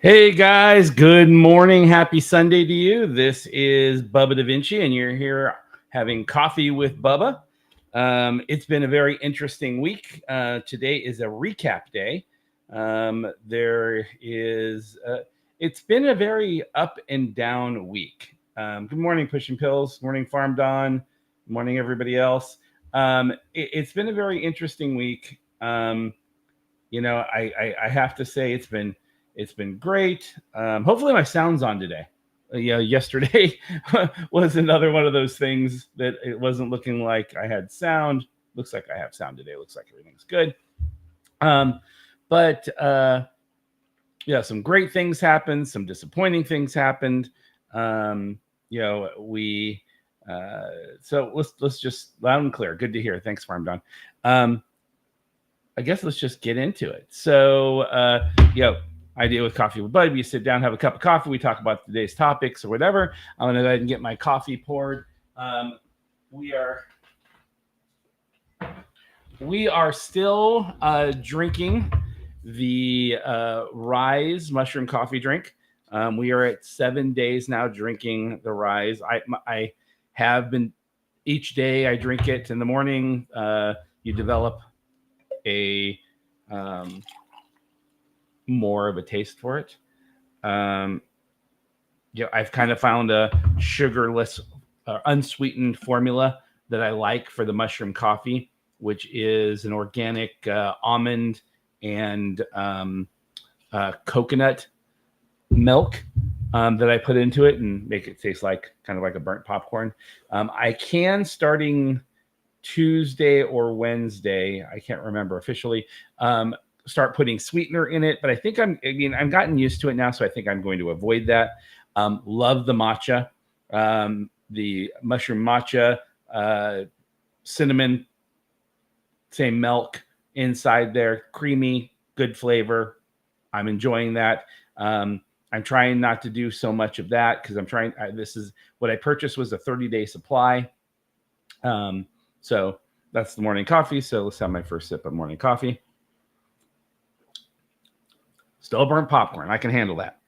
Hey guys, good morning. Happy Sunday to you. This is Bubba Da Vinci, and you're here having coffee with Bubba. It's been a very interesting week. Today is a recap day. It's been a very up and down week. Good morning, Pushing Pills. Morning, Farm Don. Good morning, everybody else. It's been a very interesting week. I have to say it's been great. Hopefully my sound's on today. Yesterday was another one of those things that it wasn't looking like I had sound. Looks like I have sound today. Looks like everything's good. But some great things happened. Some disappointing things happened. We so let's just loud and clear. Good to hear. Thanks, Farm Don. I guess let's just get into it. So, idea with Coffee with Bud. You sit down, have a cup of coffee. We talk about today's topics or whatever. I'm going to go ahead and get my coffee poured. We are still drinking the Rise mushroom coffee drink. We are at 7 days now drinking the Rise. I have been each day. I drink it in the morning. You develop a more of a taste for it. I've kind of found a sugarless, unsweetened formula that I like for the mushroom coffee, which is an organic almond and coconut milk that I put into it and make it taste like kind of like a burnt popcorn. I can, starting Tuesday or Wednesday, I can't remember officially, start putting sweetener in it, but I've gotten used to it now, so I think I'm going to avoid that. Love the matcha, the mushroom matcha, cinnamon, same milk inside there, creamy, good flavor. I'm enjoying that. I'm trying not to do so much of that because this is what I purchased was a 30-day supply. So that's the morning coffee. So let's have my first sip of morning coffee. Still burnt popcorn. I can handle that.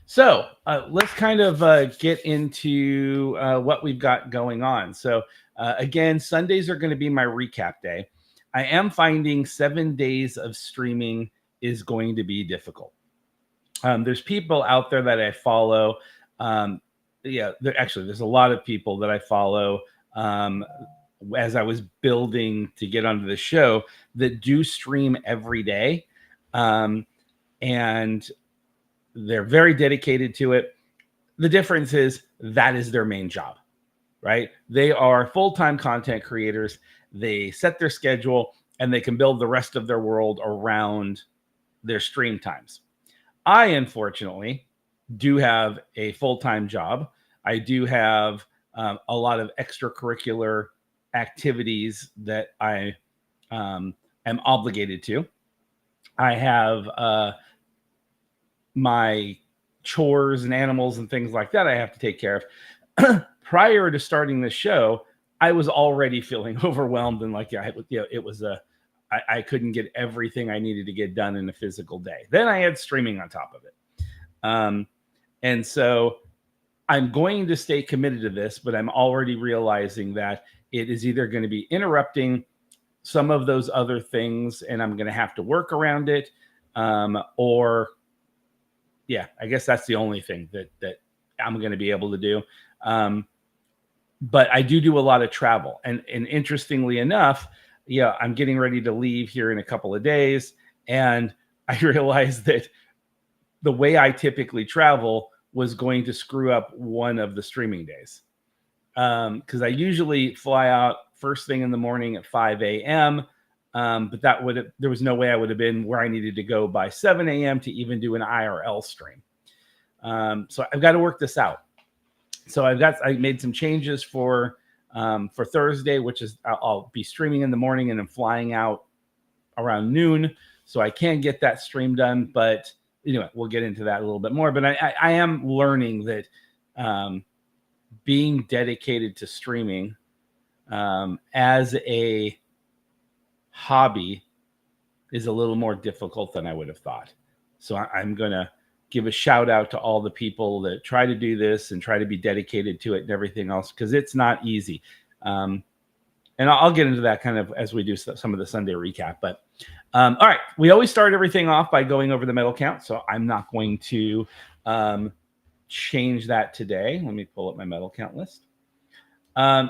So let's kind of get into what we've got going on. So again, Sundays are going to be my recap day. I am finding 7 days of streaming is going to be difficult. There's people out there that I follow. There's a lot of people that I follow as I was building to get onto the show that do stream every day. And they're very dedicated to it. The difference is that is their main job, right? They are full-time content creators. They set their schedule and they can build the rest of their world around their stream times. I, unfortunately, do have a full-time job. I do have a lot of extracurricular activities that I am obligated to. I have my chores and animals and things like that I have to take care of. Prior to starting the show, I was already feeling overwhelmed and I couldn't get everything I needed to get done in a physical day. Then I had streaming on top of it. And so I'm going to stay committed to this, but I'm already realizing that it is either going to be interrupting some of those other things and I'm going to have to work around it. I guess that's the only thing that I'm going to be able to do. But I do a lot of travel. And interestingly enough, I'm getting ready to leave here in a couple of days. And I realized that the way I typically travel was going to screw up one of the streaming days. Because I usually fly out first thing in the morning at 5 a.m. But there was no way I would have been where I needed to go by 7 a.m. to even do an IRL stream. So I've got to work this out. So I made some changes for Thursday, which is I'll be streaming in the morning and then flying out around noon. So I can get that stream done, but we'll get into that a little bit more. But I am learning that being dedicated to streaming as a hobby is a little more difficult than I would have thought. So I'm going to give a shout out to all the people that try to do this and try to be dedicated to it and everything else, because it's not easy. And I'll get into that kind of as we do some of the Sunday recap. But all right, we always start everything off by going over the medal count. So I'm not going to change that today. Let me pull up my medal count list.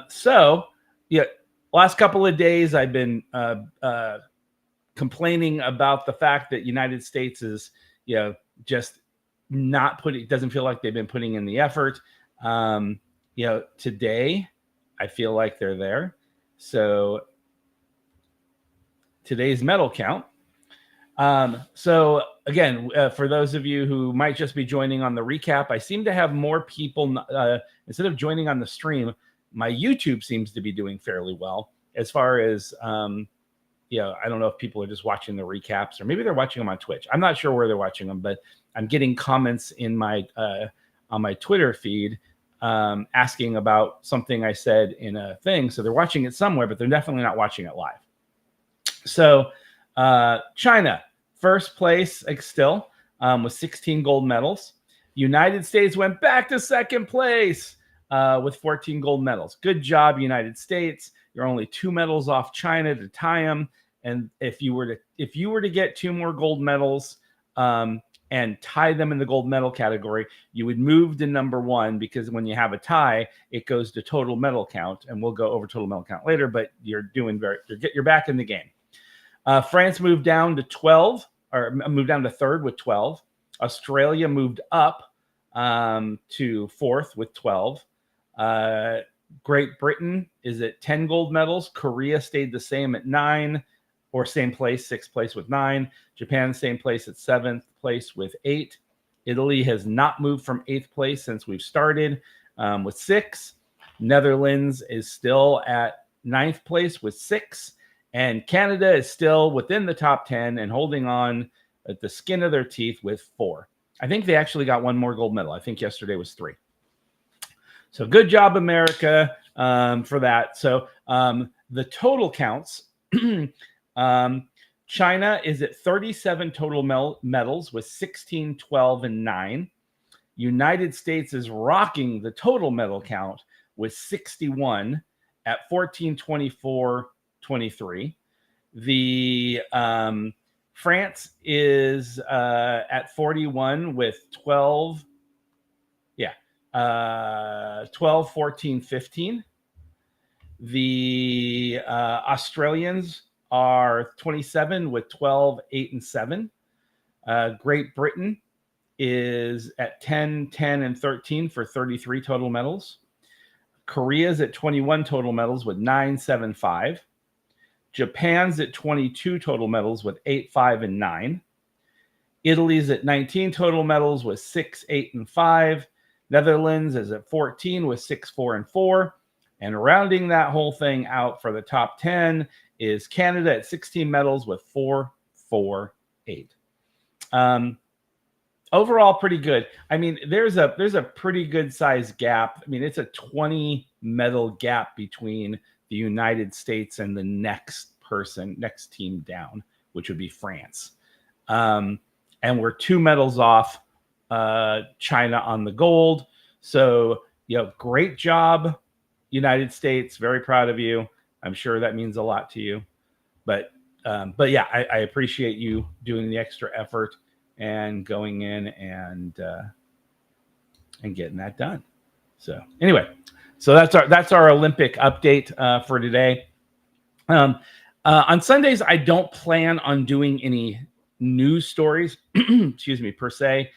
So yeah, last couple of days I've been complaining about the fact that United States is, just not putting, it doesn't feel like they've been putting in the effort. Today I feel like they're there. So today's medal count. So again, for those of you who might just be joining on the recap, I seem to have more people, instead of joining on the stream, my YouTube seems to be doing fairly well as far as, I don't know if people are just watching the recaps or maybe they're watching them on Twitch. I'm not sure where they're watching them, but I'm getting comments in my on my Twitter feed asking about something I said in a thing. So they're watching it somewhere, but they're definitely not watching it live. So China, first place still with 16 gold medals. United States went back to second place with 14 gold medals. Good job, United States. You're only 2 medals off China to tie them. And if you were to get 2 more gold medals and tie them in the gold medal category, you would move to number 1, because when you have a tie, it goes to total medal count, and we'll go over total medal count later. But you're back in the game. France moved down to 12, or moved down to 3rd with 12. Australia moved up to 4th with 12. Great Britain is at 10 gold medals. Korea stayed the same at 9, or same place, 6th place with 9. Japan, same place at 7th place with 8. Italy has not moved from 8th place since we've started with 6. Netherlands is still at 9th place with 6. And Canada is still within the top 10 and holding on at the skin of their teeth with 4. I think they actually got 1 more gold medal. I think yesterday was 3. So good job, America, for that. So the total counts. China is at 37 total medals with 16, 12, and 9. United States is rocking the total medal count with 61 at 14, 24, 23. The France is at 41 with 12. 12, 14, 15. The Australians are 27 with 12, 8, and 7. Great Britain is at 10, 10, and 13 for 33 total medals. Korea's at 21 total medals with 9, 7, 5. Japan's at 22 total medals with 8, 5, and 9. Italy's at 19 total medals with 6, 8, and 5. Netherlands is at 14 with 6, 4, and 4. And rounding that whole thing out for the top 10 is Canada at 16 medals with 4, 4, 8. Overall, pretty good. I mean, there's a pretty good size gap. I mean, it's a 20 medal gap between the United States and the next team down, which would be France. And we're 2 medals off China on the gold. So, great job, United States. Very proud of you. I'm sure that means a lot to you. But yeah, I appreciate you doing the extra effort and going in and getting that done. So anyway, so that's our Olympic update for today. On Sundays, I don't plan on doing any news stories, excuse me, per se.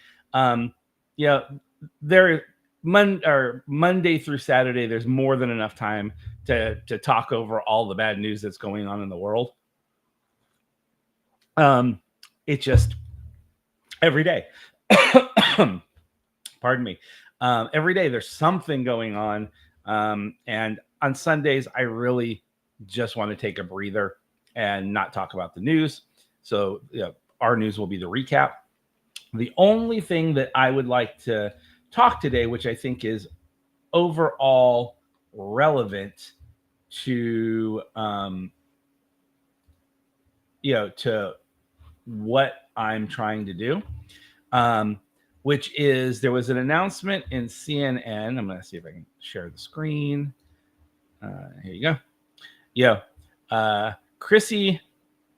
Monday through Saturday, there's more than enough time to talk over all the bad news that's going on in the world. It just every day, pardon me, every day there's something going on. And on Sundays, I really just want to take a breather and not talk about the news. So our news will be the recap. The only thing that I would like to talk today, which I think is overall relevant to to what I'm trying to do, which is there was an announcement in CNN. I'm going to see if I can share the screen. Here you go. Yeah. Chrissy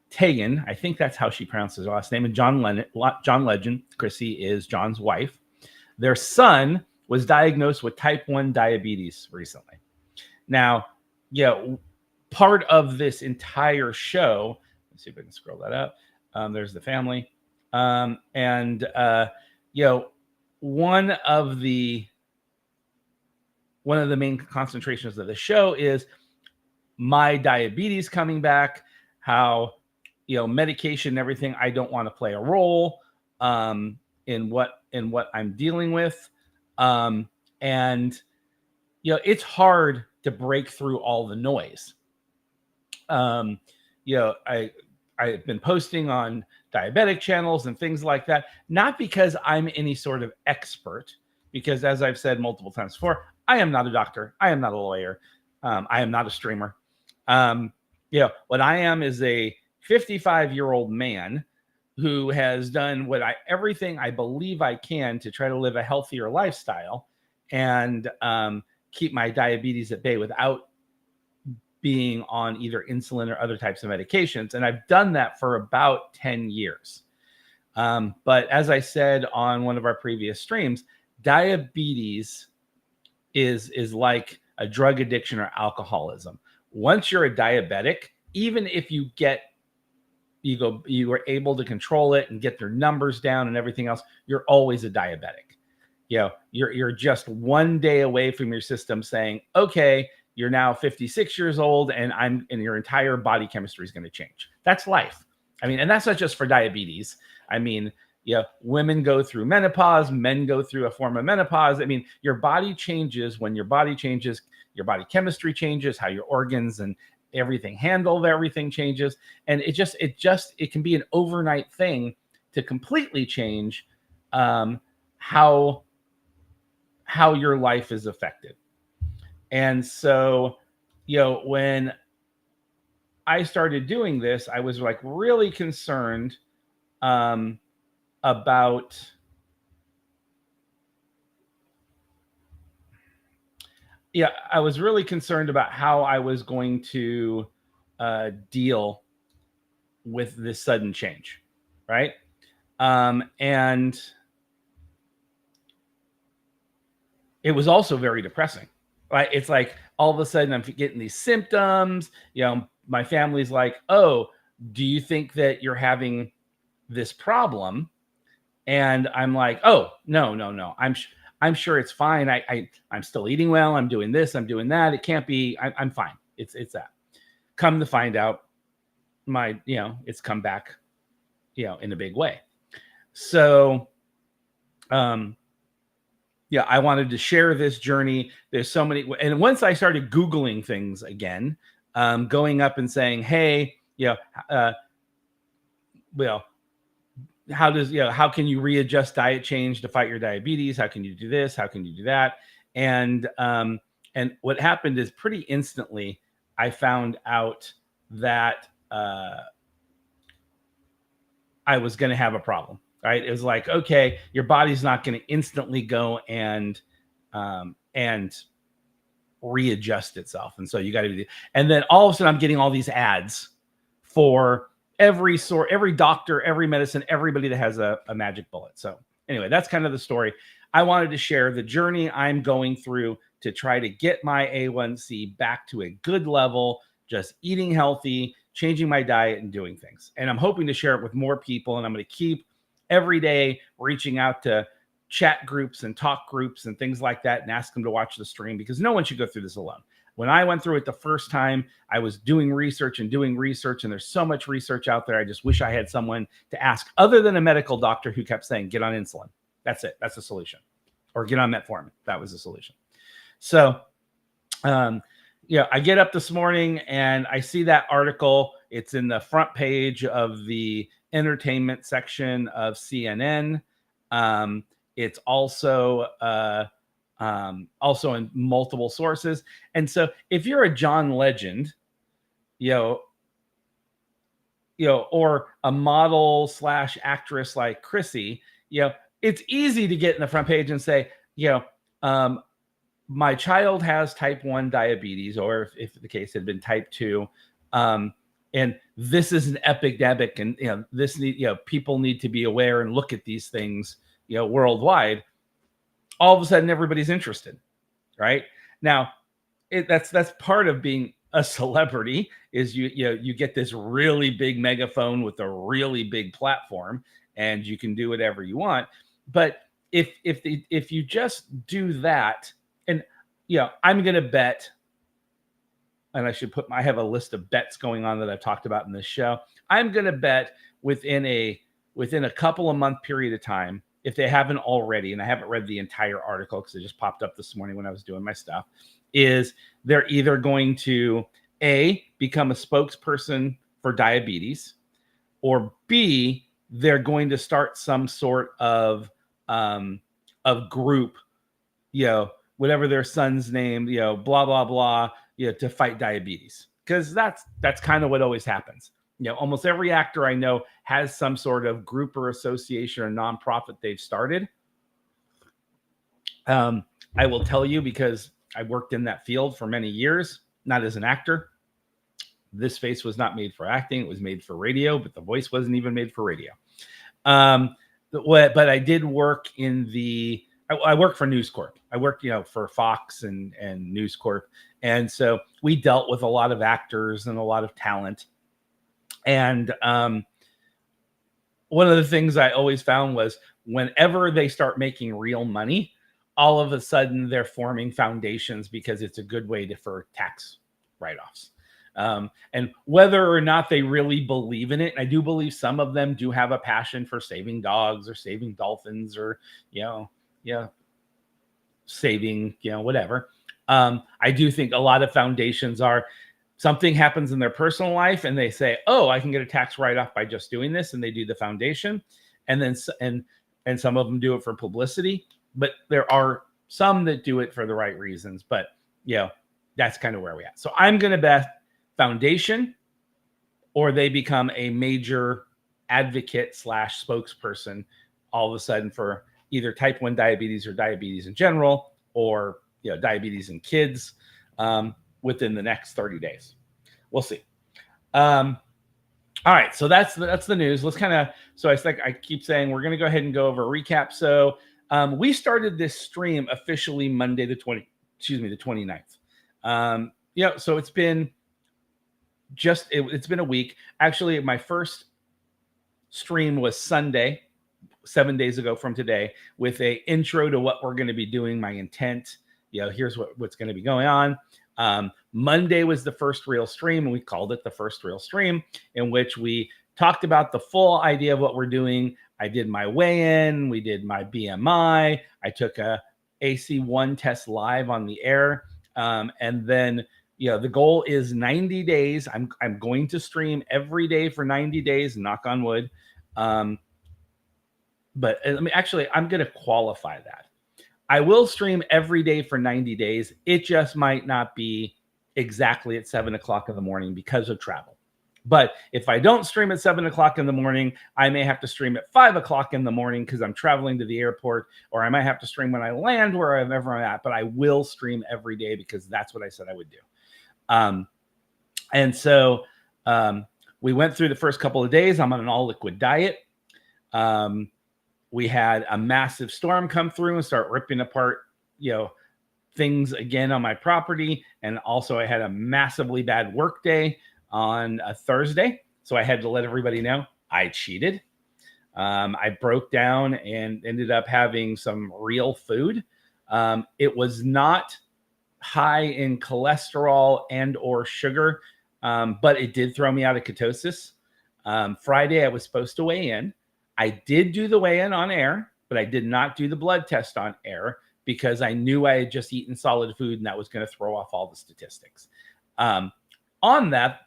Teigen, I think that's how she pronounces her last name, and John Legend. Chrissy is John's wife. Their son was diagnosed with type 1 diabetes recently. Now, part of this entire show, let's see if I can scroll that up. There's the family. One of the main concentrations of the show is my diabetes coming back, how medication and everything, I don't want to play a role in what I'm dealing with. It's hard to break through all the noise. I've been posting on diabetic channels and things like that, not because I'm any sort of expert, because as I've said multiple times before, I am not a doctor. I am not a lawyer. I am not a streamer. What I am is a 55-year-old man who has done everything I believe I can to try to live a healthier lifestyle and keep my diabetes at bay without being on either insulin or other types of medications. And I've done that for about 10 years. But as I said on one of our previous streams, diabetes is like a drug addiction or alcoholism. Once you're a diabetic, even if you were able to control it and get their numbers down and everything else, you're always a diabetic. You're just one day away from your system saying, okay, you're now 56 years old and your entire body chemistry is going to change. That's life. I mean, and that's not just for diabetes. I mean, women go through menopause, men go through a form of menopause. I mean, your body changes. When your body changes, your body chemistry changes, how your organs and everything everything changes. And it can be an overnight thing to completely change how your life is affected. And so, when I started doing this, I was like really concerned about I was really concerned about how I was going to deal with this sudden change, right? And it was also very depressing. Right? It's like all of a sudden I'm getting these symptoms. My family's like, "Oh, do you think that you're having this problem?" And I'm like, "Oh, no. I'm sure it's fine. I'm still eating well. I'm doing this. I'm doing that. It can't be. I'm fine. It's that." Come to find out, it's come back, in a big way. So, I wanted to share this journey. There's so many, and once I started Googling things again, going up and saying, "Hey, how can you readjust diet change to fight your diabetes? How can you do this? How can you do that?" And what happened is pretty instantly, I found out that I was going to have a problem. Right? It was like, okay, your body's not going to instantly go and readjust itself, and so you got to do. And then all of a sudden, I'm getting all these ads for every doctor, every medicine, everybody that has a magic bullet. So anyway, that's kind of the story. I wanted to share the journey I'm going through to try to get my A1C back to a good level, just eating healthy, changing my diet, and doing things. And I'm hoping to share it with more people, and I'm going to keep every day reaching out to chat groups and talk groups and things like that and ask them to watch the stream, because no one should go through this alone. When I went through it the first time, I was doing research, and there's so much research out there. I just wish I had someone to ask other than a medical doctor who kept saying, get on insulin. That's it. That's the solution. Or get on metformin. That was the solution. So, I get up this morning and I see that article. It's in the front page of the entertainment section of CNN. It's also in multiple sources. And so if you're a John Legend, or a model slash actress like Chrissy, it's easy to get in the front page and say, my child has type 1 diabetes, or if the case had been type 2, and this is an epidemic, and people need to be aware and look at these things worldwide. All of a sudden everybody's interested, right? Now that's part of being a celebrity, is you get this really big megaphone with a really big platform, and you can do whatever you want. But if you just do that, and I'm going to bet, and I have a list of bets going on that I've talked about in this show. I'm going to bet within a couple of month period of time, if they haven't already, and I haven't read the entire article because it just popped up this morning when I was doing my stuff, is they're either going to A, become a spokesperson for diabetes, or B, they're going to start some sort of group, whatever their son's name, blah, blah, blah, to fight diabetes. Because that's kind of what always happens. Almost every actor I know has some sort of group or association or nonprofit they've started. I will tell you, because I worked in that field for many years, not as an actor. This face was not made for acting. It was made for radio, but the voice wasn't even made for radio. But I did work I worked for News Corp. I worked, for Fox and News Corp. And so we dealt with a lot of actors and a lot of talent. And one of the things I always found was whenever they start making real money, all of a sudden they're forming foundations because it's a good way for tax write-offs. And whether or not they really believe in it, and I do believe some of them do have a passion for saving dogs or saving dolphins or, saving, whatever. I do think a lot of foundations something happens in their personal life and they say, oh, I can get a tax write-off by just doing this. And they do the foundation, and then, and some of them do it for publicity, but there are some that do it for the right reasons. But, that's kind of where we're at. So I'm going to bet foundation, or they become a major advocate / spokesperson all of a sudden for either type 1 diabetes or diabetes in general, or diabetes in kids within the next 30 days. We'll see. All right, so that's the news. Let's so I keep saying we're going to go ahead and go over a recap. So we started this stream officially Monday the 29th. So it's been it's been a week. Actually, my first stream was Sunday, 7 days ago from today, with a intro to what we're going to be doing, my intent. Here's what's going to be going on. Monday was the first real stream, and we called it the first real stream, in which we talked about the full idea of what we're doing. I did my weigh-in, we did my BMI, I took a AC1 test live on the air, and then the goal is 90 days. I'm going to stream every day for 90 days, knock on wood. But I'm going to qualify that. I will stream every day for 90 days. It just might not be exactly at 7 o'clock in the morning because of travel. But if I don't stream at 7 o'clock in the morning, I may have to stream at 5 o'clock in the morning because I'm traveling to the airport, or I might have to stream when I land wherever I'm at. But I will stream every day because that's what I said I would do. And so we went through the first couple of days. I'm on an all liquid diet. We had a massive storm come through and start ripping apart, things again on my property. And also I had a massively bad work day on a Thursday. So I had to let everybody know I cheated. I broke down and ended up having some real food. It was not high in cholesterol and or sugar, but it did throw me out of ketosis. Friday, I was supposed to weigh in. I did do the weigh-in on air, but I did not do the blood test on air because I knew I had just eaten solid food and that was going to throw off all the statistics. On that,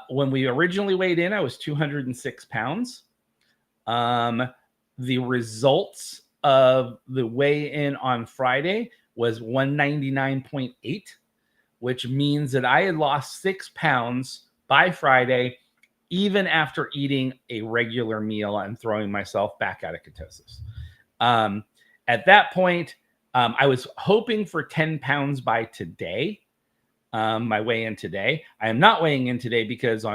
when we originally weighed in, I was 206 pounds. The results of the weigh-in on Friday was 199.8, which means that I had lost 6 pounds by Friday even after eating a regular meal, I'm throwing myself back out of ketosis. At that point, I was hoping for 10 pounds by today, my weigh-in today. I am not weighing in today because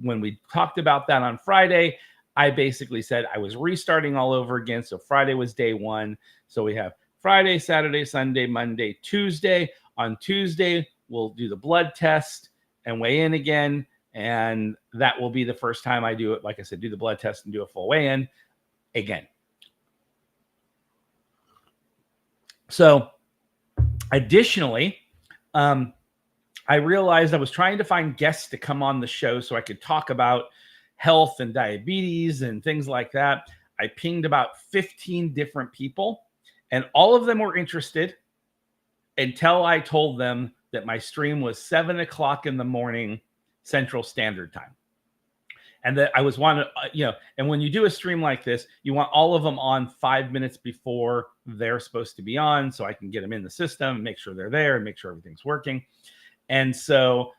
when we talked about that on Friday, I basically said I was restarting all over again. So Friday was day one. So we have Friday, Saturday, Sunday, Monday, Tuesday. On Tuesday, we'll do the blood test and weigh in again. And that will be the first time I do it. Like I said, do the blood test and do a full weigh-in again. So additionally, I realized I was trying to find guests to come on the show so I could talk about health and diabetes and things like that. I pinged about 15 different people, and all of them were interested until I told them that my stream was 7 o'clock in the morning Central Standard Time. And that I was wanting, and when you do a stream like this, you want all of them on 5 minutes before they're supposed to be on, so I can get them in the system and make sure they're there and make sure everything's working. And so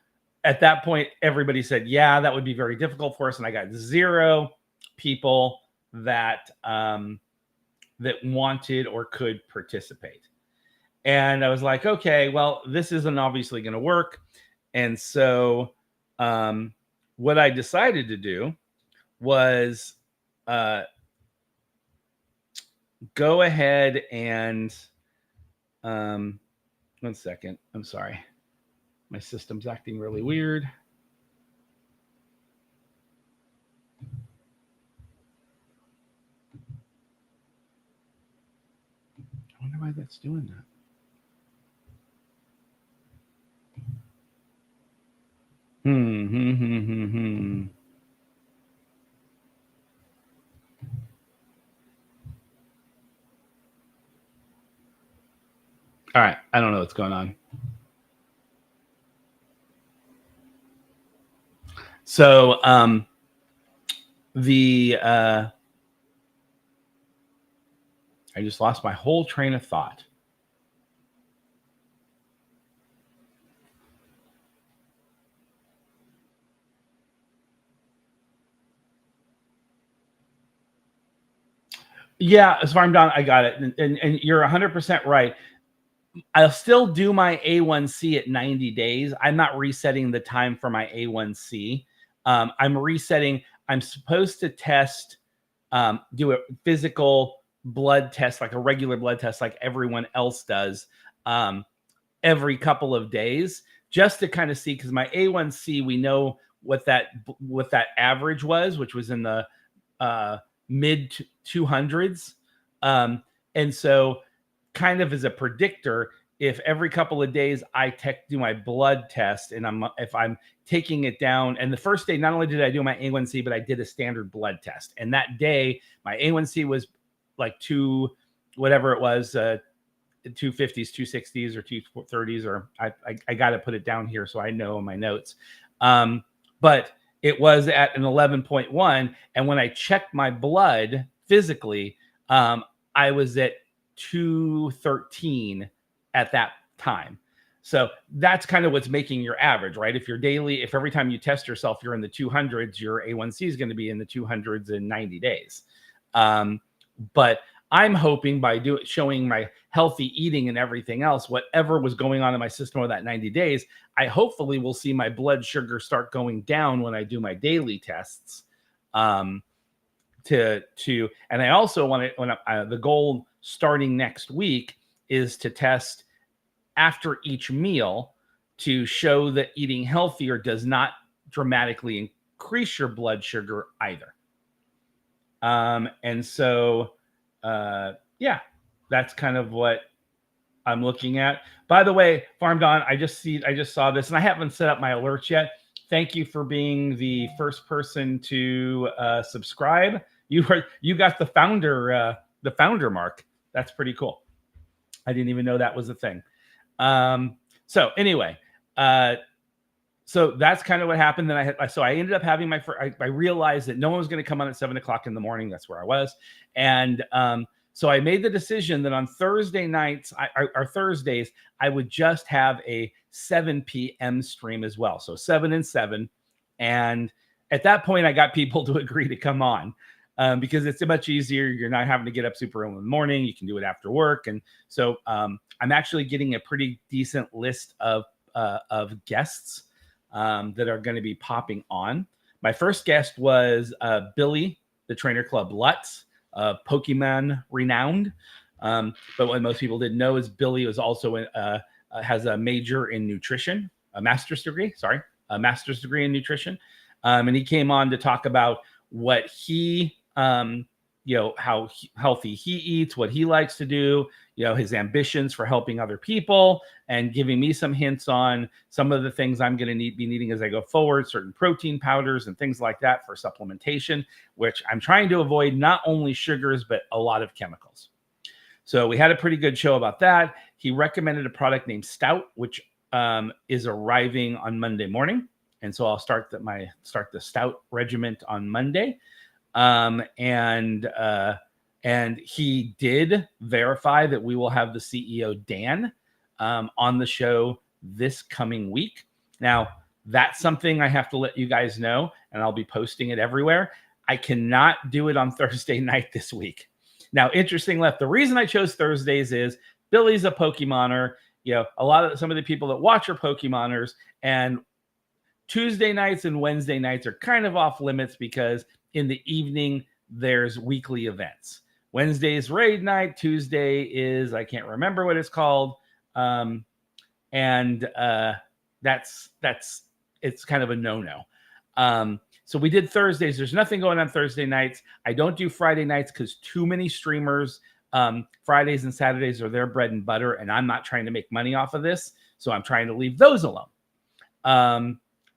at that point, everybody said, yeah, that would be very difficult for us. And I got 0 people that that wanted or could participate. And I was like, okay, well, this isn't obviously going to work. And so what I decided to do was go ahead and one second. I'm sorry. My system's acting really weird. I wonder why that's doing that. All right. I don't know what's going on. So I just lost my whole train of thought. Yeah, as far as I'm done, I got it. And you're 100% right. I'll still do my A1C at 90 days. I'm not resetting the time for my A1C. I'm resetting. I'm supposed to test, do a physical blood test, like a regular blood test, like everyone else does, every couple of days, just to kind of see, because my A1C, we know what that average was, which was in the mid 200s. And so kind of as a predictor, if every couple of days I do my blood test and if I'm taking it down, and the first day, not only did I do my A1C, but I did a standard blood test. And that day, my A1C was like whatever it was, 250s, 260s, or 230s, or I got to put it down here so I know in my notes. But it was at an 11.1. And when I checked my blood physically, I was at 213 at that time. So that's kind of what's making your average, right? If every time you test yourself, you're in the 200s, your A1C is going to be in the 200s in 90 days. But I'm hoping by showing my healthy eating and everything else, whatever was going on in my system over that 90 days, I hopefully will see my blood sugar start going down when I do my daily tests. And I also want to, the goal starting next week is to test after each meal to show that eating healthier does not dramatically increase your blood sugar either. And so, yeah, that's kind of what I'm looking at. By the way, Farm Don, I just saw this, and I haven't set up my alerts yet. Thank you for being the first person to subscribe. You got the founder mark. That's pretty cool. I didn't even know that was a thing. So anyway, so that's kind of what happened. Then I ended up having I realized that no one was going to come on at 7 o'clock in the morning. That's where I was. And, so I made the decision that on Thursday nights or Thursdays, I would just have a 7 p.m. stream as well. So 7 and 7. And at that point, I got people to agree to come on because it's much easier. You're not having to get up super early in the morning. You can do it after work. And so I'm actually getting a pretty decent list of guests that are going to be popping on. My first guest was Billy, the Trainer Club Lutz, Pokemon renowned. But what most people didn't know is Billy was also has a major in nutrition, a master's degree in nutrition. And he came on to talk about what he, how healthy he eats, what he likes to do, his ambitions for helping other people, and giving me some hints on some of the things I'm going to be needing as I go forward, certain protein powders and things like that for supplementation, which I'm trying to avoid not only sugars, but a lot of chemicals. So we had a pretty good show about that. He recommended a product named Stout, which is arriving on Monday morning. And so I'll start the Stout regiment on Monday. And he did verify that we will have the CEO, Dan, on the show this coming week. Now, that's something I have to let you guys know, and I'll be posting it everywhere. I cannot do it on Thursday night this week. Now, interesting enough, the reason I chose Thursdays is Billy's a Pokemoner. Some of the people that watch are Pokemoners, and Tuesday nights and Wednesday nights are kind of off limits because in the evening, there's weekly events. Wednesday is raid night. Tuesday is, I can't remember what it's called. It's kind of a no-no. So we did Thursdays. There's nothing going on Thursday nights. I don't do Friday nights because too many streamers, Fridays and Saturdays are their bread and butter, and I'm not trying to make money off of this. So I'm trying to leave those alone.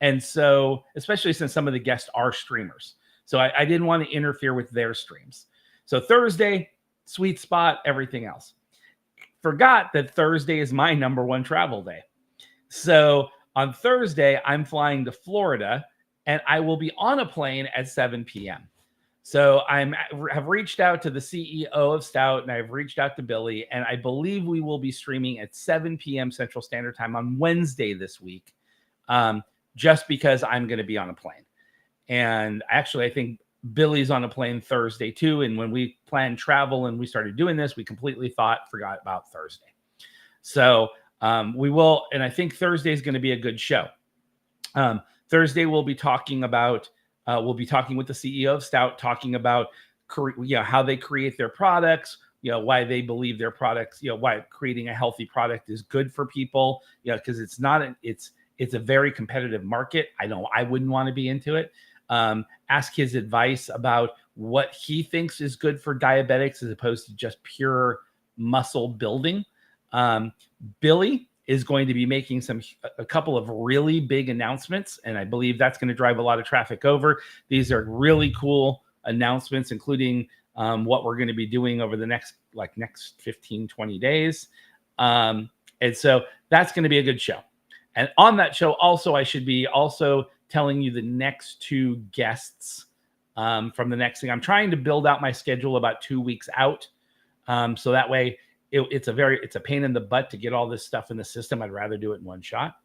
And so, especially since some of the guests are streamers. So I didn't want to interfere with their streams. So Thursday, sweet spot, everything else. Forgot that Thursday is my number one travel day. So on Thursday, I'm flying to Florida, and I will be on a plane at 7 p.m. So have reached out to the CEO of Stout, and I've reached out to Billy, and I believe we will be streaming at 7 p.m. Central Standard Time on Wednesday this week. Just because I'm going to be on a plane. And actually, I think Billy's on a plane Thursday too. And when we planned travel and we started doing this, we completely forgot about Thursday. So we will, and I think Thursday is going to be a good show. Thursday, we'll be talking with the CEO of Stout, talking about how they create their products, why they believe their products, why creating a healthy product is good for people, because it's a very competitive market. I wouldn't want to be into it. Ask his advice about what he thinks is good for diabetics as opposed to just pure muscle building. Billy is going to be making a couple of really big announcements, and I believe that's going to drive a lot of traffic over. These are really cool announcements, including what we're going to be doing over the next 15, 20 days. And so that's going to be a good show. And on that show, also, I should be also telling you the next two guests from the next thing. I'm trying to build out my schedule about 2 weeks out. So that way it's a pain in the butt to get all this stuff in the system. I'd rather do it in one shot.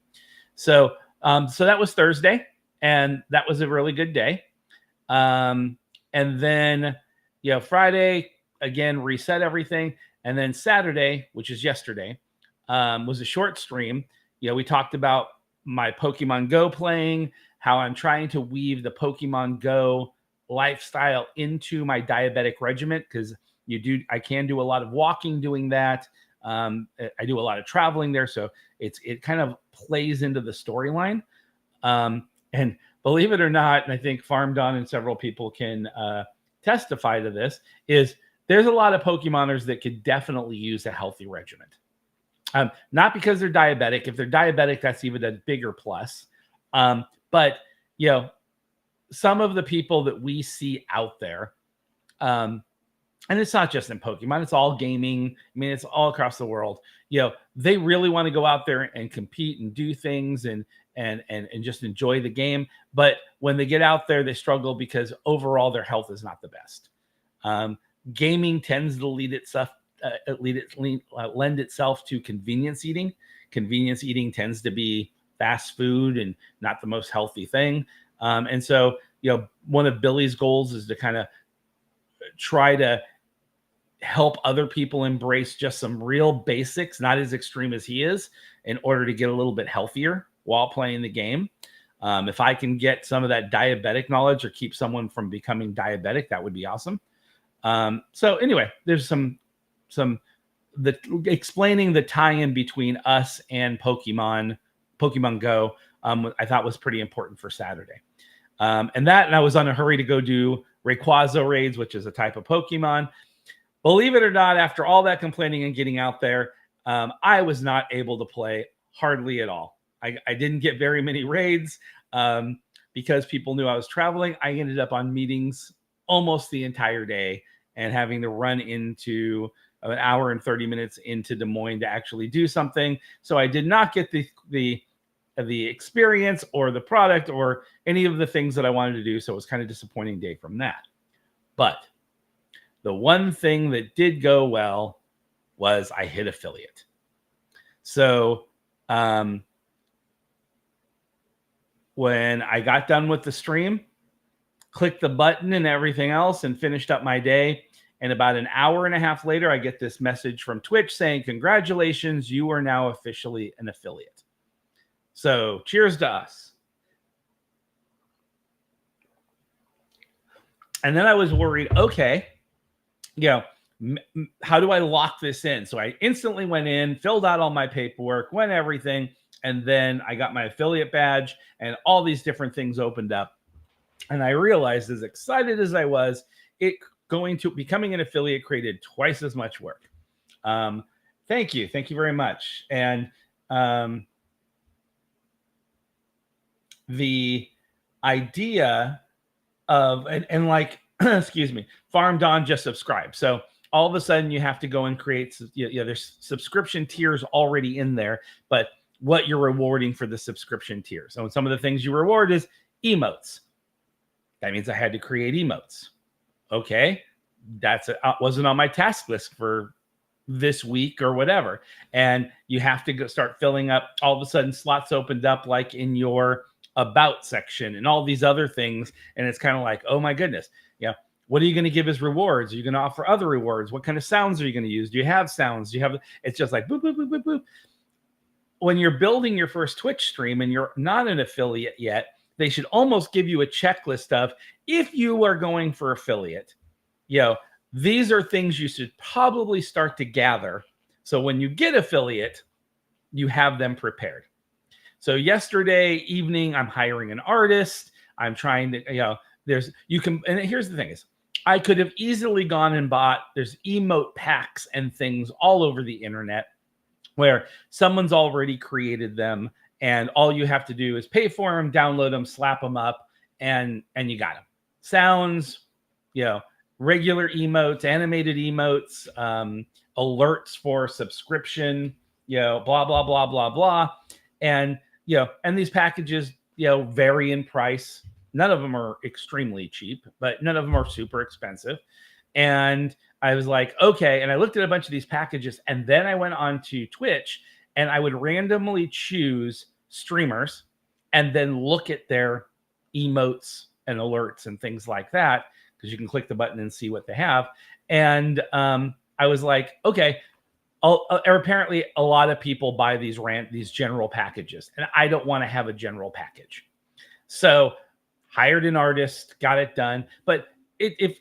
So that was Thursday, and that was a really good day. And then, Friday, again, reset everything. And then Saturday, which is yesterday, was a short stream. We talked about my Pokemon Go playing, how I'm trying to weave the Pokemon Go lifestyle into my diabetic regimen, because I can do a lot of walking doing that. I do a lot of traveling there. So it kind of plays into the storyline. And believe it or not, and I think Farm Don and several people can testify to this, is there's a lot of Pokemoners that could definitely use a healthy regimen. Not because they're diabetic. If they're diabetic, that's even a bigger plus. But some of the people that we see out there, and it's not just in Pokemon, it's all gaming. I mean, it's all across the world. They really want to go out there and compete and do things and just enjoy the game. But when they get out there, they struggle because overall their health is not the best. Gaming tends to lend itself to convenience eating. Convenience eating tends to be fast food and not the most healthy thing. And so one of Billy's goals is to kind of try to help other people embrace just some real basics, not as extreme as he is, in order to get a little bit healthier while playing the game. If I can get some of that diabetic knowledge or keep someone from becoming diabetic, that would be awesome. So anyway, there's some explaining the tie-in between us and Pokemon Go. I thought was pretty important for Saturday. And I was on a hurry to go do Rayquaza raids, which is a type of Pokemon. Believe it or not, after all that complaining and getting out there, I was not able to play hardly at all. I didn't get very many raids because people knew I was traveling. I ended up on meetings almost the entire day and having to run into an hour and 30 minutes into Des Moines to actually do something. So I did not get the experience or the product or any of the things that I wanted to do. So it was kind of a disappointing day from that. But the one thing that did go well was I hit affiliate. So when I got done with the stream, clicked the button and everything else and finished up my day. And about an hour and a half later, I get this message from Twitch saying, congratulations, you are now officially an affiliate. So cheers to us. And then I was worried, okay, how do I lock this in? So I instantly went in, filled out all my paperwork, went everything, and then I got my affiliate badge and all these different things opened up. And I realized, as excited as I was, becoming an affiliate created twice as much work. Thank you very much. And the idea of and like excuse me, Farm Don just subscribed. So all of a sudden you have to go and create, there's subscription tiers already in there, but what you're rewarding for the subscription tiers. So some of the things you reward is emotes. That means I had to create emotes. Okay, wasn't on my task list for this week or whatever. And you have to start filling up. All of a sudden slots opened up like in your about section and all these other things. And it's kind of like, oh my goodness. What are you going to give as rewards? Are you going to offer other rewards? What kind of sounds are you going to use? Do you have sounds? It's just like boop, boop, boop, boop, boop. When you're building your first Twitch stream and you're not an affiliate yet, they should almost give you a checklist of, if you are going for affiliate, these are things you should probably start to gather. So when you get affiliate, you have them prepared. So yesterday evening, I'm hiring an artist. I'm trying to, and here's the thing is, I could have easily gone and bought, there's emote packs and things all over the internet where someone's already created them and all you have to do is pay for them, download them, slap them up, and you got them. Sounds, regular emotes, animated emotes, alerts for subscription, blah, blah, blah, blah, blah. And, and these packages, vary in price. None of them are extremely cheap, but none of them are super expensive. And I was like, okay. And I looked at a bunch of these packages and then I went on to Twitch and I would randomly choose streamers and then look at their emotes and alerts and things like that, because you can click the button and see what they have. And I was like, okay, apparently a lot of people buy these general packages, and I don't want to have a general package. So hired an artist, got it done. But if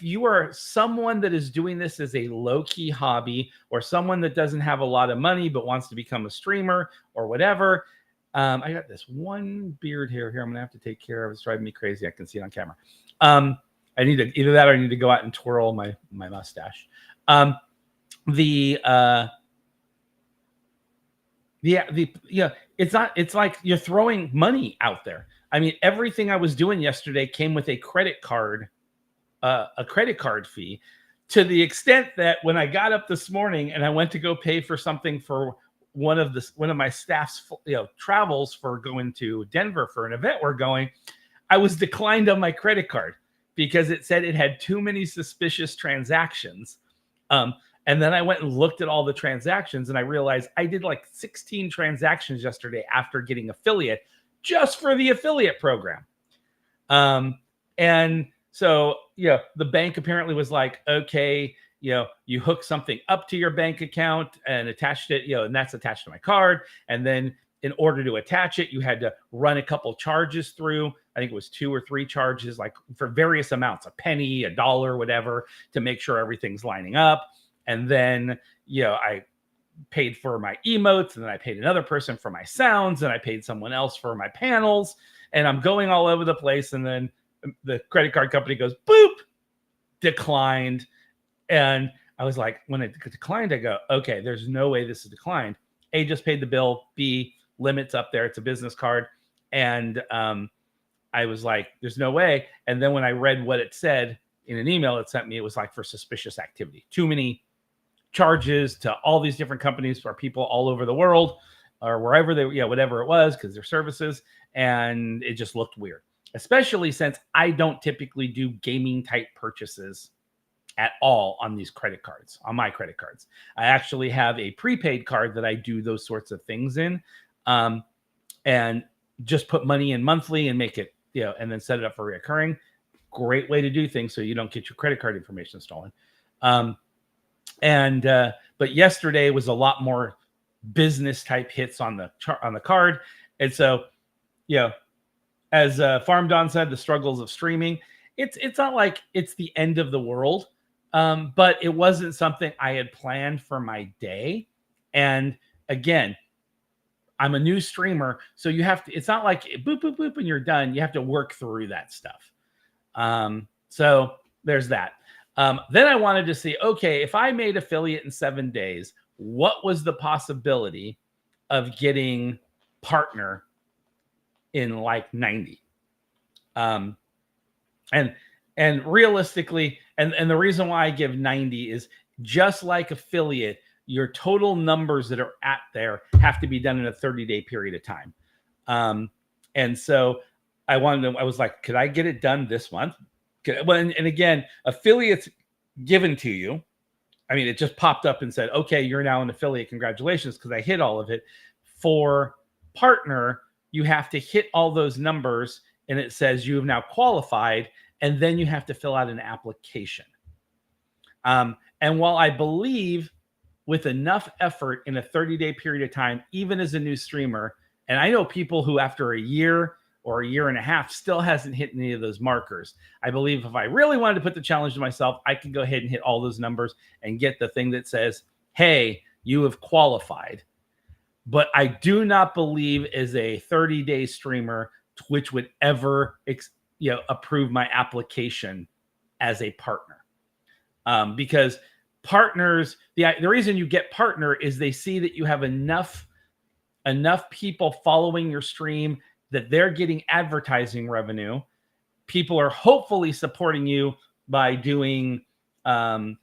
you are someone that is doing this as a low-key hobby, or someone that doesn't have a lot of money but wants to become a streamer or whatever, I got this one beard hair here I'm gonna have to take care of. It's driving me crazy. I can see it on camera. I need to either that or I need to go out and twirl my mustache. It's like you're throwing money out there. I mean, everything I was doing yesterday came with a credit card fee, to the extent that when I got up this morning and I went to go pay for something for one of my staff's travels for going to Denver for an event we're going, I was declined on my credit card because it said it had too many suspicious transactions. And then I went and looked at all the transactions and I realized I did like 16 transactions yesterday after getting affiliate, just for the affiliate program. And so, the bank apparently was like, okay, you hook something up to your bank account and attached it, and that's attached to my card. And then in order to attach it, you had to run a couple charges through. I think it was 2 or 3 charges, like for various amounts, a penny, a dollar, whatever, to make sure everything's lining up. And then, I paid for my emotes, and then I paid another person for my sounds, and I paid someone else for my panels. And I'm going all over the place. And then the credit card company goes, boop, declined. And I was like, when it declined, I go, okay, there's no way this is declined. A, just paid the bill. B, limits up there. It's a business card. And I was like, there's no way. And then when I read what it said in an email it sent me, it was like for suspicious activity. Too many charges to all these different companies for people all over the world or wherever they, whatever it was, because their services. And it just looked weird, especially since I don't typically do gaming type purchases at all on these credit cards, on my credit cards. I actually have a prepaid card that I do those sorts of things in, and just put money in monthly and make it, and then set it up for reoccurring. Great way to do things so you don't get your credit card information stolen. But yesterday was a lot more business type hits on the card. And so, as Farm Don said, the struggles of streaming, it's not like it's the end of the world. But it wasn't something I had planned for my day. And again, I'm a new streamer, so you have to, it's not like boop, boop, boop, and you're done. You have to work through that stuff. So there's that. Then I wanted to see, okay, if I made affiliate in 7 days, what was the possibility of getting partner in like 90? And realistically, and the reason why I give 90 is just like affiliate, your total numbers that are at there have to be done in a 30-day period of time. And so I was like, could I get it done this month? And again, affiliates given to you. I mean, it just popped up and said, okay, you're now an affiliate. Congratulations, because I hit all of it. For partner, you have to hit all those numbers, and it says you have now qualified, and then you have to fill out an application. And while I believe with enough effort in a 30-day period of time, even as a new streamer, and I know people who after a year or a year and a half still hasn't hit any of those markers. I believe if I really wanted to put the challenge to myself, I could go ahead and hit all those numbers and get the thing that says, hey, you have qualified. But I do not believe as a 30-day streamer, Twitch would ever approve my application as a partner. Because partners, the reason you get partner is they see that you have enough people following your stream that they're getting advertising revenue. People are hopefully supporting you by doing the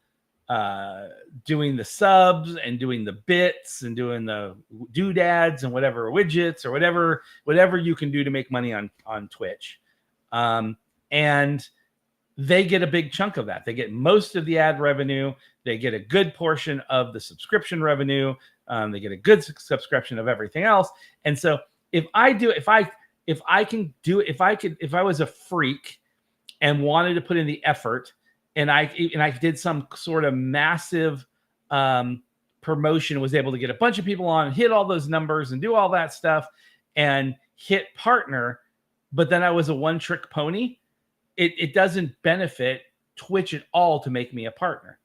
subs and doing the bits and doing the doodads and whatever widgets or whatever you can do to make money on Twitch. And they get a big chunk of that. They get most of the ad revenue. They get a good portion of the subscription revenue. They get a good subscription of everything else. And so if I was a freak and wanted to put in the effort, and I did some sort of massive promotion, was able to get a bunch of people on and hit all those numbers and do all that stuff and hit partner, but then I was a one-trick pony, it doesn't benefit Twitch at all to make me a partner.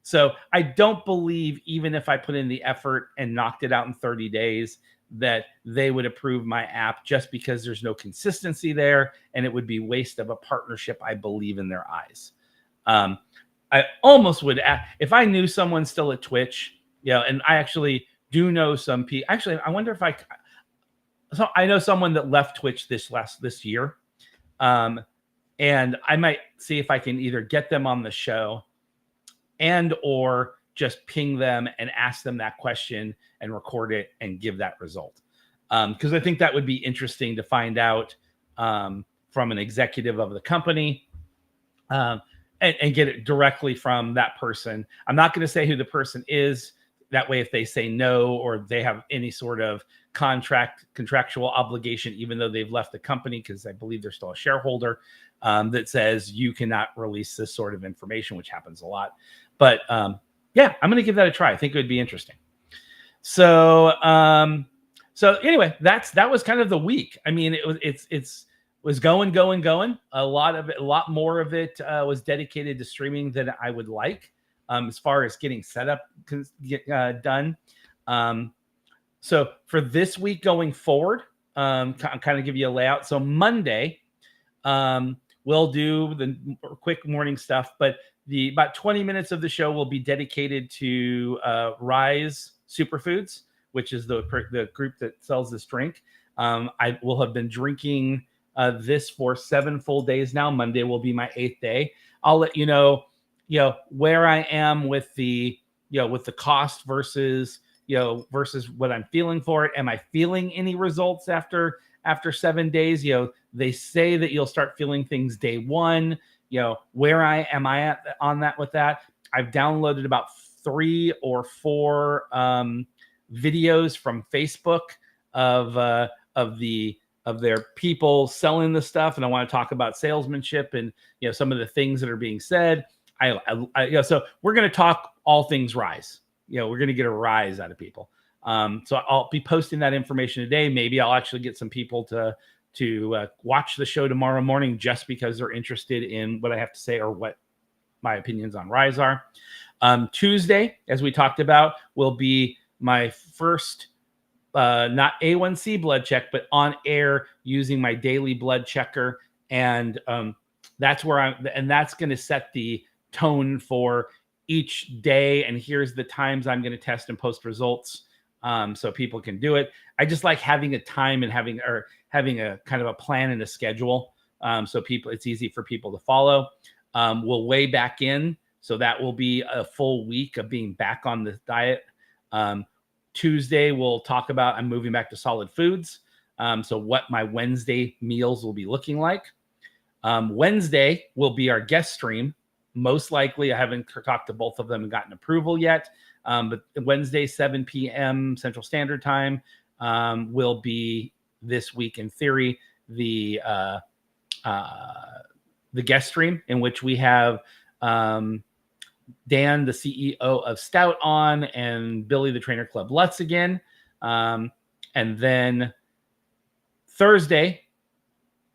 So I don't believe, even if I put in the effort and knocked it out in 30 days, that they would approve my app, just because there's no consistency there, and it would be waste of a partnership, I believe, in their eyes. I almost would, if I knew someone still at Twitch, and I actually do know some people. Actually, I wonder if I know someone that left Twitch this year, and I might see if I can either get them on the show and or just ping them and ask them that question and record it and give that result. Because I think that would be interesting to find out from an executive of the company, and get it directly from that person. I'm not going to say who the person is. That way, if they say no or they have any sort of contractual obligation, even though they've left the company, because I believe they're still a shareholder, that says you cannot release this sort of information, which happens a lot. But yeah, I'm going to give that a try. I think it would be interesting. So anyway, that was kind of the week. I mean, it was going. A lot more of it was dedicated to streaming than I would like, as far as getting set up done. So for this week going forward, kind of give you a layout. So Monday, we'll do the quick morning stuff, but about 20 minutes of the show will be dedicated to Rise Superfoods, which is the group that sells this drink. I will have been drinking this for 7 full days now. Monday will be my 8th day. I'll let you know where I am with the cost versus what I'm feeling for it. Am I feeling any results after 7 days? They say that you'll start feeling things day 1. Where am I at on that with that? I've downloaded about 3 or 4 videos from Facebook of their people selling the stuff, and I want to talk about salesmanship and some of the things that are being said. So we're going to talk all things Rise. We're going to get a rise out of people. So I'll be posting that information today. Maybe I'll actually get some people to watch the show tomorrow morning just because they're interested in what I have to say or what my opinions on Rise are. Tuesday, as we talked about, will be my first not A1C blood check, but on air using my daily blood checker. And that's where that's going to set the tone for each day. And here's the times I'm going to test and post results, so people can do it. I just like having a time and having a kind of a plan and a schedule, so it's easy for people to follow. We'll weigh back in, so that will be a full week of being back on the diet. Tuesday, we'll talk about, I'm moving back to solid foods. So what my Wednesday meals will be looking like. Wednesday will be our guest stream. Most likely, I haven't talked to both of them and gotten approval yet. But Wednesday, 7 p.m. Central Standard Time, will be this week, in theory, the guest stream, in which we have Dan, the CEO of Stout, on, and Billy, the Trainer Club Lutz, again. And then Thursday,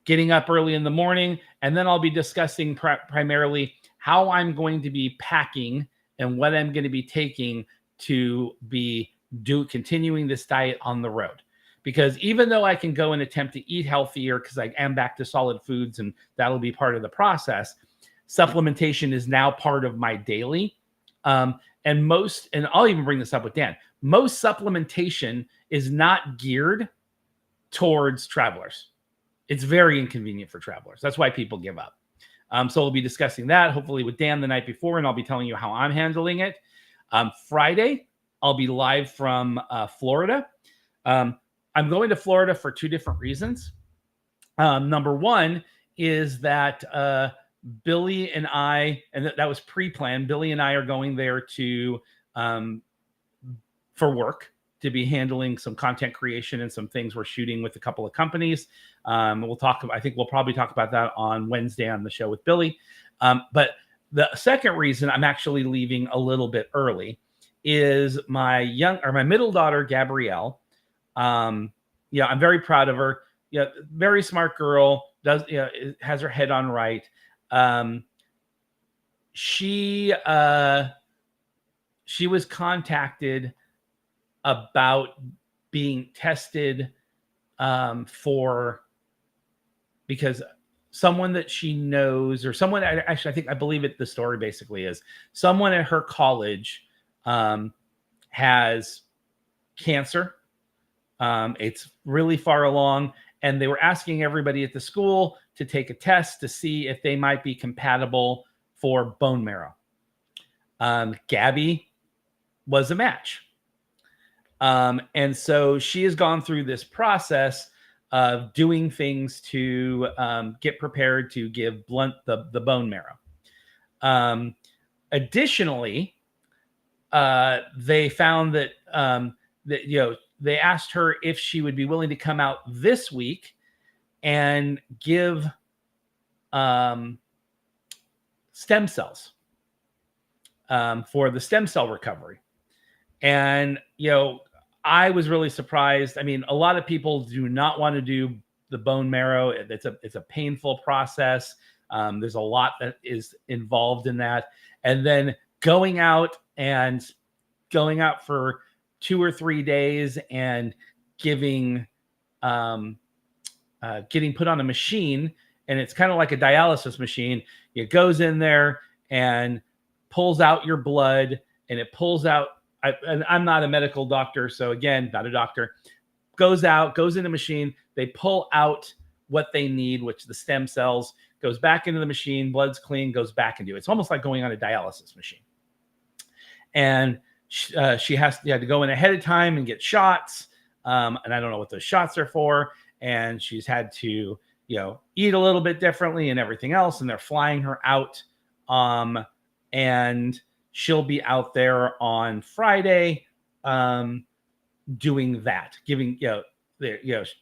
getting up early in the morning, and then I'll be discussing primarily how I'm going to be packing and what I'm going to be taking to be continuing this diet on the road. Because even though I can go and attempt to eat healthier, because I am back to solid foods and that'll be part of the process, supplementation is now part of my daily. And I'll even bring this up with Dan, most supplementation is not geared towards travelers. It's very inconvenient for travelers. That's why people give up. So we'll be discussing that hopefully with Dan the night before, and I'll be telling you how I'm handling it. Friday, I'll be live from Florida. I'm going to Florida for 2 different reasons. Number one is that Billy and I, and that was pre-planned, Billy and I are going there for work, to be handling some content creation and some things we're shooting with a couple of companies. I think we'll probably talk about that on Wednesday on the show with Billy. But the second reason I'm actually leaving a little bit early is my middle daughter, Gabrielle. I'm very proud of her. Very smart girl, has her head on right. She was contacted about being tested because someone that she knows, or someone, actually, I believe the story basically is someone at her college has cancer. It's really far along, and they were asking everybody at the school to take a test to see if they might be compatible for bone marrow. Gabby was a match. And so she has gone through this process of doing things to get prepared to give Blunt the bone marrow. Additionally, they found that they asked her if she would be willing to come out this week and give stem cells for the stem cell recovery. And, I was really surprised. I mean, a lot of people do not want to do the bone marrow. It's a painful process. There's a lot that is involved in that. And then going out for 2 or 3 days and getting put on a machine, and it's kind of like a dialysis machine. It goes in there and pulls out your blood, and it pulls out. And I'm not a medical doctor, so again, not a doctor. Goes in the machine. They pull out what they need, which the stem cells, goes back into the machine. Blood's clean, goes back into it. It's almost like going on a dialysis machine. And she had to go in ahead of time and get shots. And I don't know what those shots are for. And she's had to, eat a little bit differently and everything else. And they're flying her out. And she'll be out there on Friday doing that,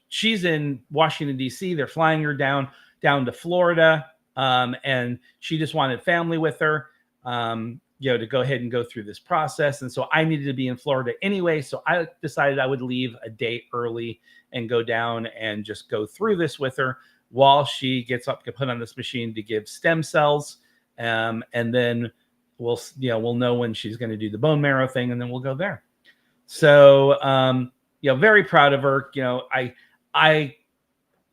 she's in Washington, D.C. They're flying her down to Florida. And she just wanted family with her, to go ahead and go through this process. And so I needed to be in Florida anyway. So I decided I would leave a day early and go down and just go through this with her while she gets up to put on this machine to give stem cells. And then we'll know when she's going to do the bone marrow thing, and then we'll go there. So, very proud of her. I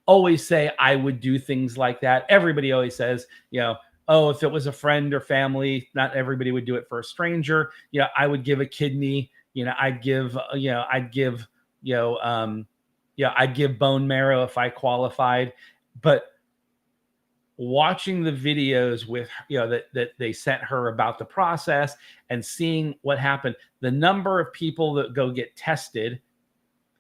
always say I would do things like that. Everybody always says, oh, if it was a friend or family, not everybody would do it for a stranger. I would give a kidney. I'd give bone marrow if I qualified. But watching the videos with, that they sent her about the process and seeing what happened, the number of people that go get tested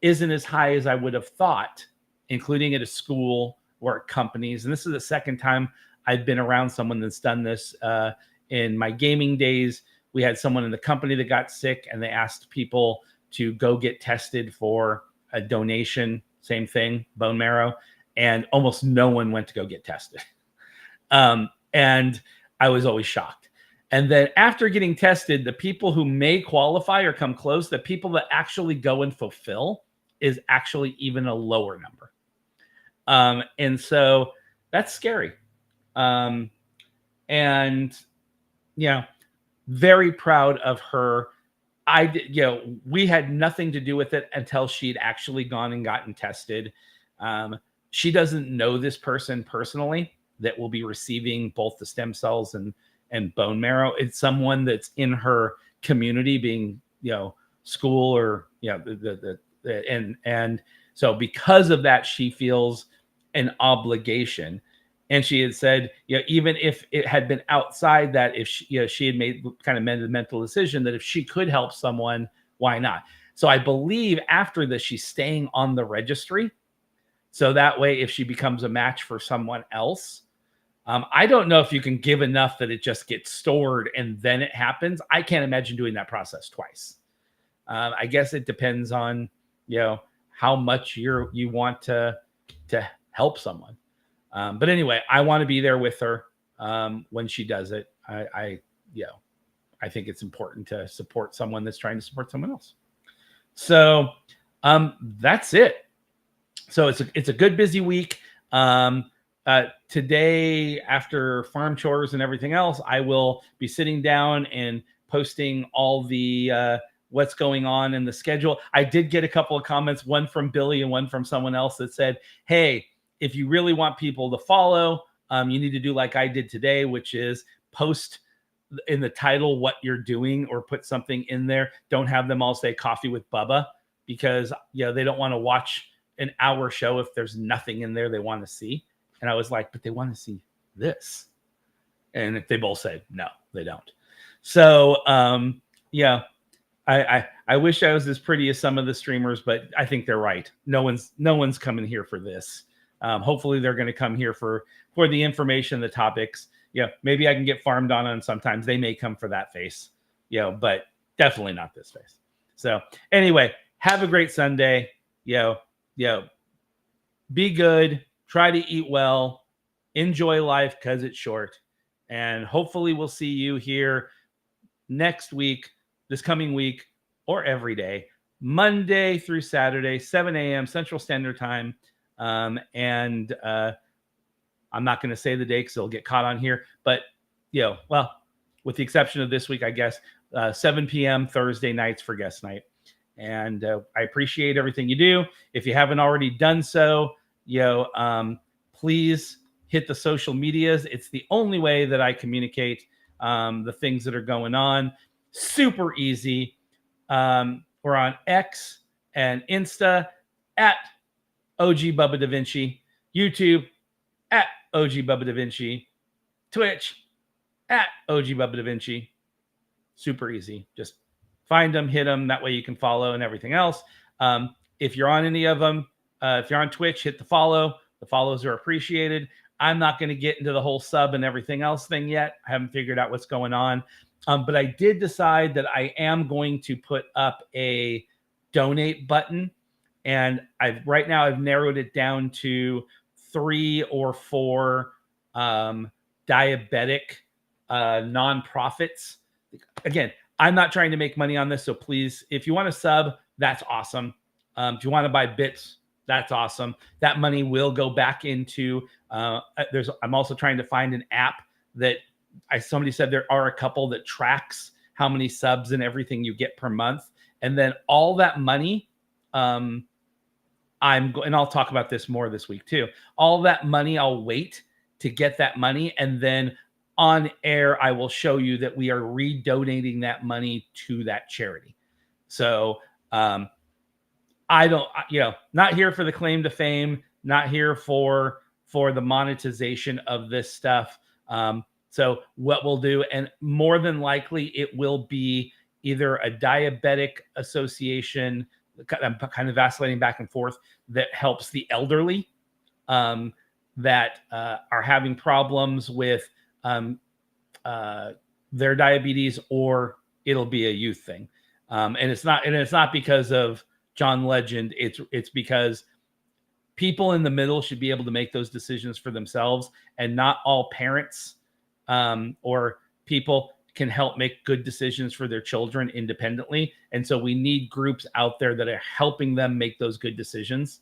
isn't as high as I would have thought, including at a school or at companies. And this is the second time I've been around someone that's done this. In my gaming days, we had someone in the company that got sick, and they asked people to go get tested for a donation. Same thing, bone marrow. And almost no one went to go get tested. And I was always shocked. And then after getting tested, the people who may qualify or come close, the people that actually go and fulfill is actually even a lower number. And so that's scary. Very proud of her. We had nothing to do with it until she'd actually gone and gotten tested. She doesn't know this person personally that will be receiving both the stem cells and bone marrow. It's someone that's in her community, being, school or, and so because of that, she feels an obligation. And she had said, even if it had been outside that, if she had made a mental decision that if she could help someone, why not? So I believe after this, she's staying on the registry. So that way, if she becomes a match for someone else, I don't know if you can give enough that it just gets stored and then it happens. I can't imagine doing that process twice. I guess it depends on, how much you want to help someone. But anyway, I want to be there with her when she does it. I think it's important to support someone that's trying to support someone else. So that's it. So it's a good busy week. Today, after farm chores and everything else, I will be sitting down and posting all the what's going on in the schedule. I did get a couple of comments, one from Billy and one from someone else that said, hey, if you really want people to follow, you need to do like I did today, which is post in the title what you're doing or put something in there. Don't have them all say Coffee with Bubba, because they don't want to watch an hour show if there's nothing in there they want to see. And I was like, but they want to see this. And if they both said, no, they don't. So, I wish I was as pretty as some of the streamers, but I think they're right. No one's coming here for this. Hopefully they're going to come here for the information, the topics. Maybe I can get farmed on sometimes. They may come for that face, but definitely not this face. So anyway, have a great Sunday. Yo, be good. Try to eat well. Enjoy life because it's short. And hopefully we'll see you here next week, this coming week, or every day, Monday through Saturday, 7 a.m. Central Standard Time. I'm not going to say the day because it'll get caught on here. But, well, with the exception of this week, I guess, 7 p.m. Thursday nights for guest night. And I appreciate everything you do. If you haven't already done so, please hit the social medias. It's the only way that I communicate the things that are going on. Super easy. We're on X and Insta at OG Bubba Da Vinci, YouTube at OG Bubba Da Vinci, Twitch at OG Bubba Da Vinci. Super easy. Just find them, hit them. That way you can follow and everything else. If you're on any of them, if you're on Twitch, hit the follow. The follows are appreciated. I'm not going to get into the whole sub and everything else thing yet. I haven't figured out what's going on. But I did decide that I am going to put up a donate button. And right now I've narrowed it down to 3 or 4 diabetic nonprofits. Again, I'm not trying to make money on this. So please, if you want to sub, that's awesome. If you want to buy bits, that's awesome. That money will go back into, I'm also trying to find an app that somebody said there are a couple that tracks how many subs and everything you get per month. And then all that money, and I'll talk about this more this week too. All that money, I'll wait to get that money. And then on air, I will show you that we are redonating that money to that charity. So, I don't, not here for the claim to fame, not here for the monetization of this stuff. So what we'll do, and more than likely it will be either a diabetic association, I'm kind of vacillating back and forth, that helps the elderly that are having problems with their diabetes, or it'll be a youth thing. And it's not because of John Legend. It's because people in the middle should be able to make those decisions for themselves, and not all parents or people can help make good decisions for their children independently. And so we need groups out there that are helping them make those good decisions.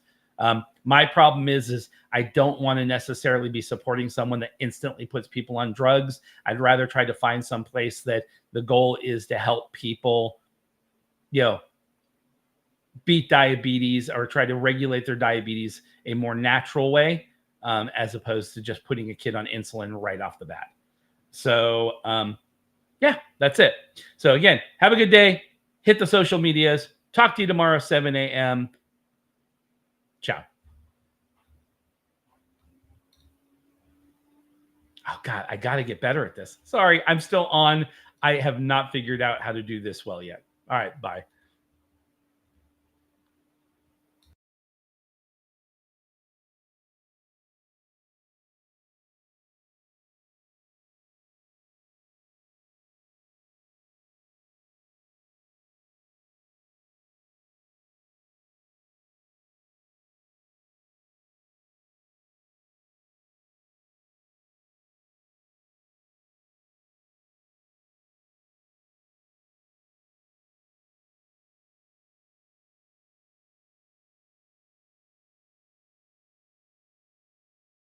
My problem is I don't want to necessarily be supporting someone that instantly puts people on drugs. I'd rather try to find some place that the goal is to help people, beat diabetes or try to regulate their diabetes a more natural way, as opposed to just putting a kid on insulin right off the bat. So, that's it. So again, have a good day. Hit the social medias. Talk to you tomorrow, 7 a.m. Ciao. Oh, God, I got to get better at this. Sorry, I'm still on. I have not figured out how to do this well yet. All right, bye.